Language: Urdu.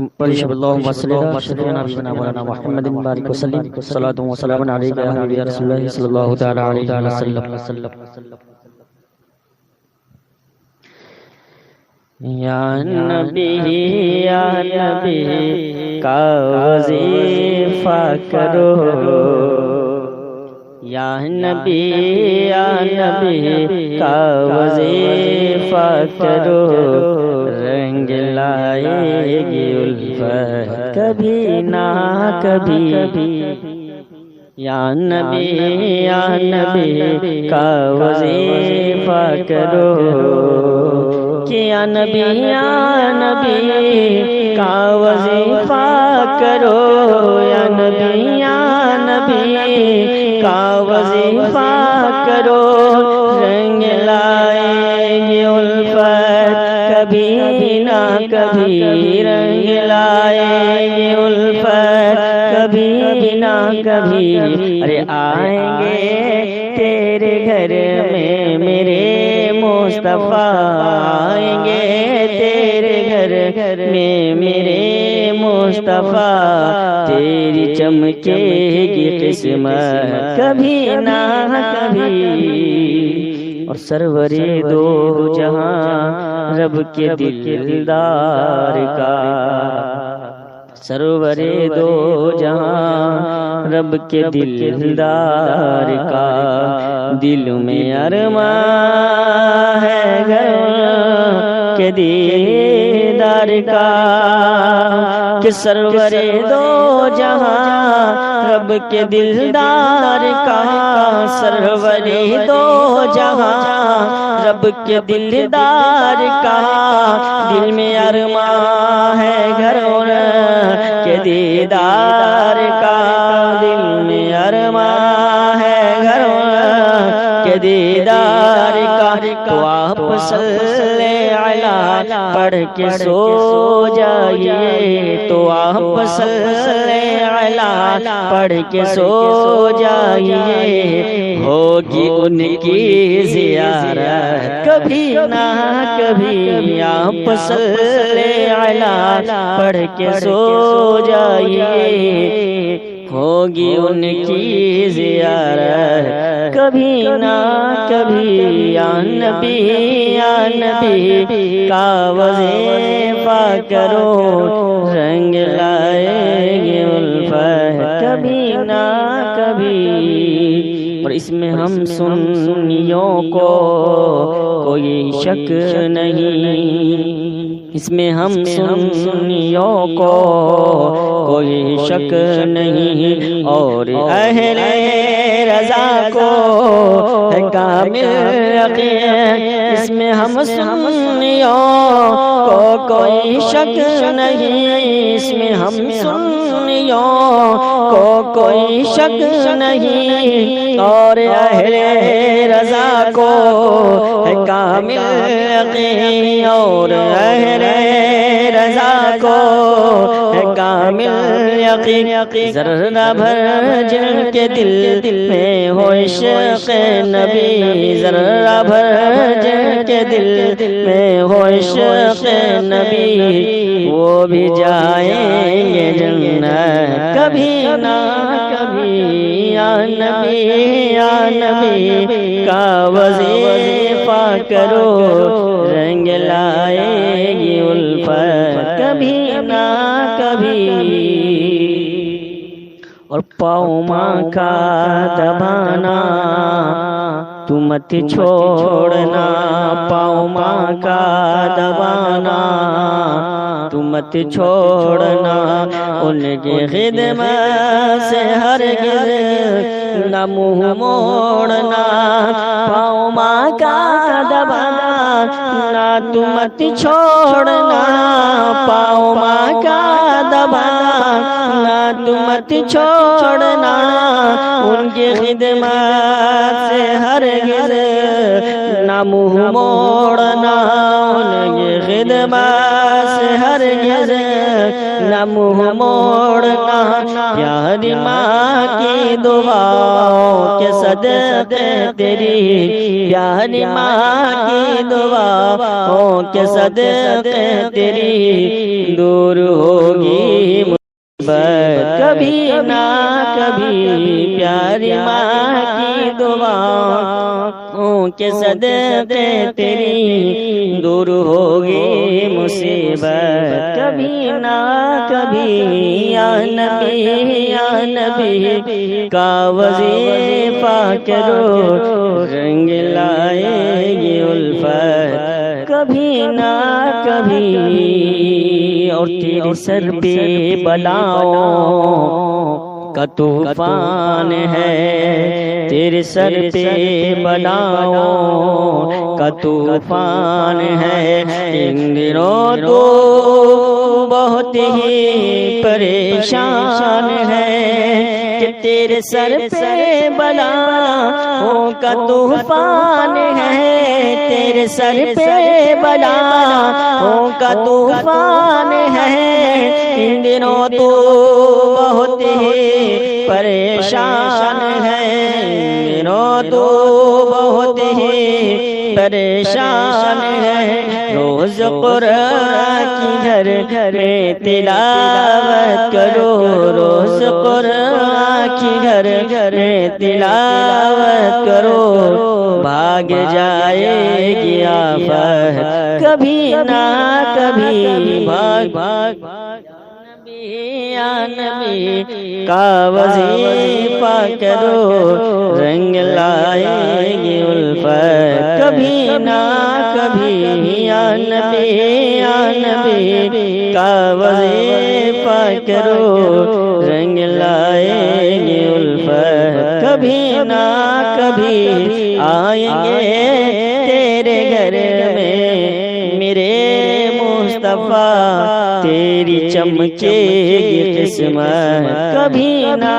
يشهد اللهم صل على سيدنا مولانا محمد بارك وسلم صلاة وسلام عليك يا حبيبي يا رسول الله صلى الله تعالى عليه وسلم. یا نبی کا وظیفہ کرو، یا نبی کا وظیفہ کرو، رنگ لائے گی الفت کبھی نہ کبھی. یا نبی کا وظیفہ کرو، یا نبی کا وظیفہ کرو، یا نبی کا وظیفہ کرو، رنگ لائے گی الفت کبھی نہ کبھی، رنگ لائے گی الفت کبھی نہ کبھی. ارے آئیں گے تیرے گھر میں میرے مصطفیٰ، آئیں گے تیرے گھر میں میرے مصطفیٰ، تیری چمکے گی قسمت کبھی نہ کبھی. اور سرور دو جہاں رب کے دلدار کا، سرور دو جہاں رب کے دلدار کا، دل میں ارمان ہے گھر کے دیدار کا، کہ سرور دو جہاں رب کے دلدار کا، سرور دو جہاں رب کے دلدار کا، دل میں ارمان ہے گھر کے دیدار کا، دل میں ارمان ہے گھر کے دیدار کا. تو آپ صلی علی پڑھ کے سو جائیے، تو آپ صلی علی پڑھ کے سو جائیے، ہوگی ان کی زیارت کبھی نہ کبھی. آپ صلی علی پڑھ کے سو جائیے، ہوگی ان کی زیارت کبھی نہ کبھی. یا نبی کا وظیفہ کرو، رنگ لائے گی الفت کبھی نہ کبھی. اور اس میں ہم سنیوں کو کوئی شک نہیں، اس میں ہم سنیوں کو کوئی شک نہیں، اور اہل رضا کو ہے کامل یقین. اس میں ہم سنیوں کو کوئی شک نہیں، اس میں ہم سنیوں کو کوئی شک نہیں، اور اہل رضا کو ہے کامل یقین، اور اہل رضا کو ہے کامل یقین. ذرہ بھر جن کے دل میں ہو عشق نبی، ذرہ بھر جن کے دل میں ہو عشق نبی، وہ بھی جائیں گے جنت کبھی نہ کبھی. یا نبی کا وظیفہ کرو، رنگ لائے گی الفت کبھی نہ کبھی. اور پاؤں ماں کا دبانا تو مت چھوڑنا، پاؤں ماں کا دبانا تو مت چھوڑنا، ان کی خدمت سے ہرگز نہ منہ موڑنا. پاؤں ماں کا دبانا تو مت چھوڑنا، پاؤں ماں کا دبانا تو مت چھوڑنا، ان کی خدمت سے ہرگز نہ منہ موڑنا، ان کی خدمت سے ہرگز نہ منہ موڑنا. پیاری ماں کی دعاؤں کے صدقے تیری، پیاری ماں کی دعاؤں کے صدقے تیری، دور ہوگی کبھی نہ کبھی پیاری ماں کی دعاؤں کے صدقے تیری دور ہوگی مصیبت کبھی نہ کبھی یا نبی کا وظیفہ کرو رنگ لائے گی الفت کبھی نہ کبھی اور تیرے سر پہ بلاؤں کا طوفان ہے تیرے سر پہ بلاؤں کا طوفان ہے ان دنوں تو بہت ہی پریشان ہے کہ تیرے سر پہ بلاؤں کا طوفان ہے تیرے سر پہ بلاؤں کا طوفان ہے ان دنوں تو بہت ہی پریشان ہے ان دنوں تو بہت ہی پریشان ہے روز قرآن کی گھر میں تلاوت کرو روز قرآن کی گھر میں تلاوت کرو بھاگ جائے گی آفت کبھی نہ کبھی بھاگ یا نبی کا وظیفہ کرو رنگ لائے گی الفت کبھی نہ کبھی یا نبی کا وظیفہ کرو رنگ لائے گی الفت کبھی نہ کبھی آئیں گے تیرے گھر میں میرے مصطفیٰ تیری چمکے گی قسمت کبھی نہ